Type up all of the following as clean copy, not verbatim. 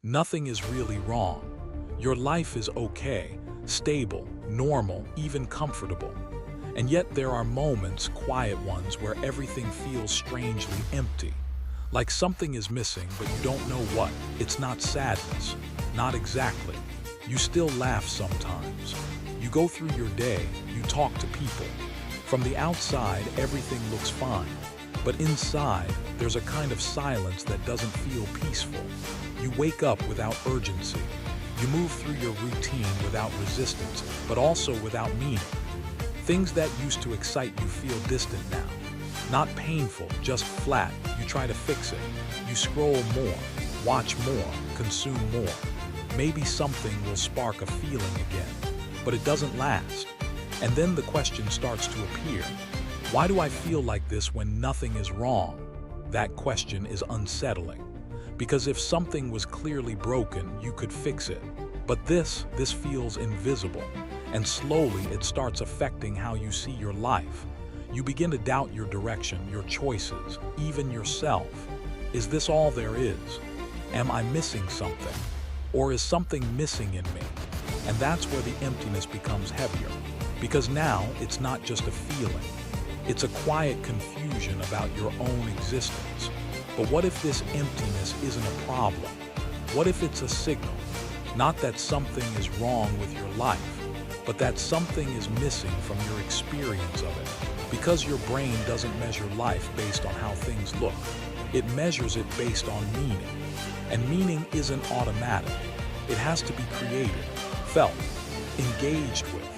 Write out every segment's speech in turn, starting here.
Nothing is really wrong. Your life is okay, stable, normal, even comfortable. And yet there are moments, quiet ones, where everything feels strangely empty. Like something is missing, but you don't know what. It's not sadness. Not exactly. You still laugh sometimes. You go through your day, you talk to people. From the outside, everything looks fine. But inside, there's a kind of silence that doesn't feel peaceful. You wake up without urgency. You move through your routine without resistance, but also without meaning. Things that used to excite you feel distant now. Not painful, just flat. You try to fix it. You scroll more, watch more, consume more. Maybe something will spark a feeling again, but it doesn't last. And then the question starts to appear. Why do I feel like this when nothing is wrong? That question is unsettling. Because if something was clearly broken, you could fix it. But this feels invisible. And slowly it starts affecting how you see your life. You begin to doubt your direction, your choices, even yourself. Is this all there is? Am I missing something? Or is something missing in me? And that's where the emptiness becomes heavier. Because now it's not just a feeling. It's a quiet confusion about your own existence. But what if this emptiness isn't a problem? What if it's a signal? Not that something is wrong with your life, but that something is missing from your experience of it. Because your brain doesn't measure life based on how things look. It measures it based on meaning. And meaning isn't automatic. It has to be created, felt, engaged with.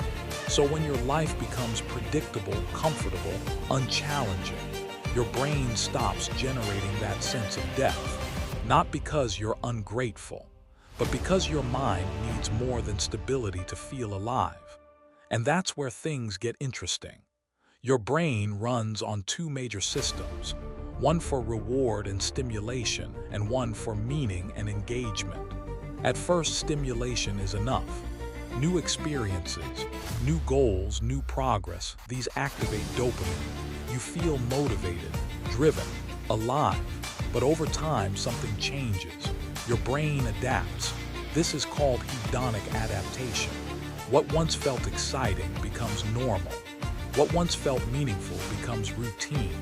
So when your life becomes predictable, comfortable, unchallenging, your brain stops generating that sense of depth. Not because you're ungrateful, but because your mind needs more than stability to feel alive. And that's where things get interesting. Your brain runs on two major systems, one for reward and stimulation, and one for meaning and engagement. At first, stimulation is enough. New experiences, new goals, new progress, these activate dopamine. You feel motivated, driven, alive. But over time, something changes. Your brain adapts. This is called hedonic adaptation. What once felt exciting becomes normal. What once felt meaningful becomes routine.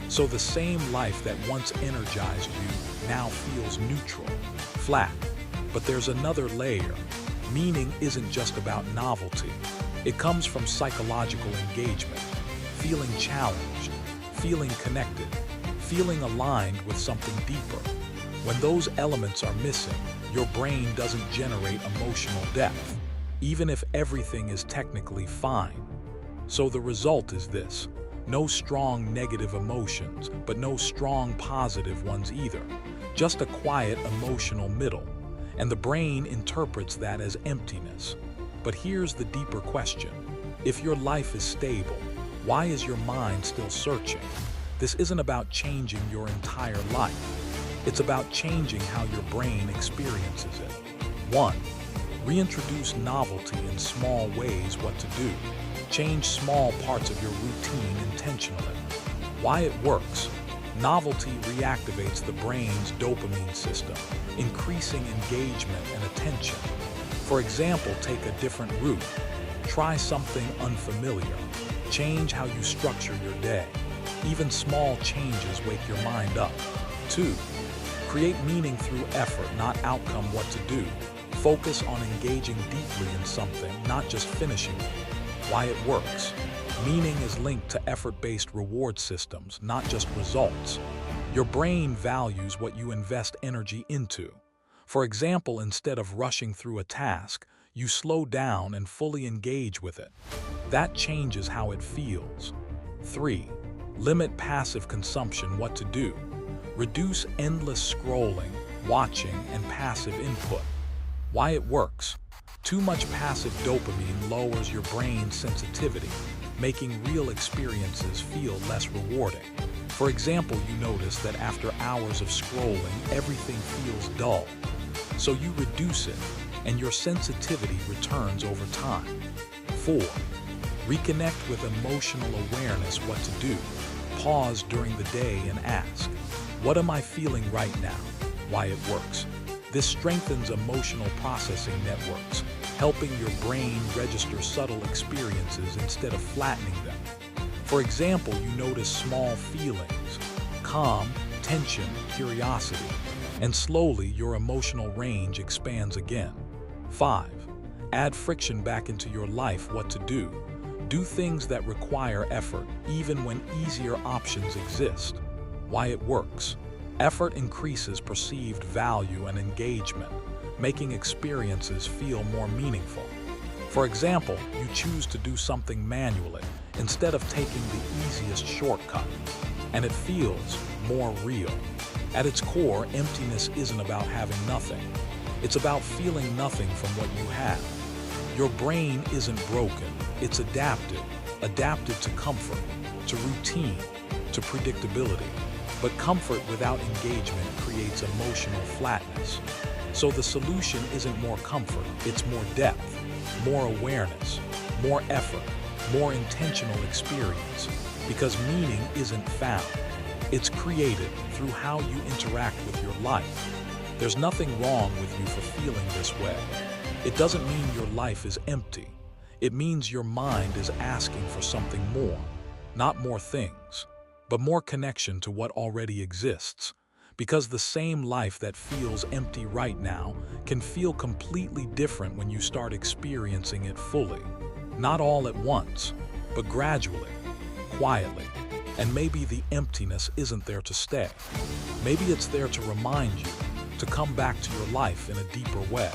So the same life that once energized you now feels neutral, flat. But there's another layer. Meaning isn't just about novelty. It comes from psychological engagement, feeling challenged, feeling connected, feeling aligned with something deeper. When those elements are missing, your brain doesn't generate emotional depth, even if everything is technically fine. So the result is this: no strong negative emotions, but no strong positive ones either. Just a quiet emotional middle. And the brain interprets that as emptiness. But here's the deeper question. If your life is stable, why is your mind still searching? This isn't about changing your entire life. It's about changing how your brain experiences it. 1. Reintroduce novelty in small ways. What to do. Change small parts of your routine intentionally. Why it works. Novelty reactivates the brain's dopamine system, increasing engagement and attention. For example, take a different route. Try something unfamiliar. Change how you structure your day. Even small changes wake your mind up. 2. Create meaning through effort, not outcome. What to do. Focus on engaging deeply in something, not just finishing it. Why it works. Meaning is linked to effort-based reward systems, not just results. Your brain values what you invest energy into. For example, instead of rushing through a task, you slow down and fully engage with it. That changes how it feels. 3. Limit passive consumption. What to do. Reduce endless scrolling, watching, and passive input. Why it works. Too much passive dopamine lowers your brain's sensitivity, making real experiences feel less rewarding. For example, you notice that after hours of scrolling, everything feels dull. So you reduce it, and your sensitivity returns over time. 4. Reconnect with emotional awareness. What to do. Pause during the day and ask, what am I feeling right now? Why it works. This strengthens emotional processing networks, helping your brain register subtle experiences instead of flattening them. For example, you notice small feelings, calm, tension, curiosity, and slowly your emotional range expands again. 5. Add friction back into your life. What to do. Do things that require effort, even when easier options exist. Why it works. Effort increases perceived value and engagement, making experiences feel more meaningful. For example, you choose to do something manually instead of taking the easiest shortcut, and it feels more real. At its core, emptiness isn't about having nothing. It's about feeling nothing from what you have. Your brain isn't broken, it's adapted to comfort, to routine, to predictability. But comfort without engagement creates emotional flatness. So the solution isn't more comfort, it's more depth, more awareness, more effort, more intentional experience. Because meaning isn't found, it's created through how you interact with your life. There's nothing wrong with you for feeling this way. It doesn't mean your life is empty. It means your mind is asking for something more, not more things, but more connection to what already exists. Because the same life that feels empty right now can feel completely different when you start experiencing it fully. Not all at once, but gradually, quietly. And maybe the emptiness isn't there to stay. Maybe it's there to remind you to come back to your life in a deeper way.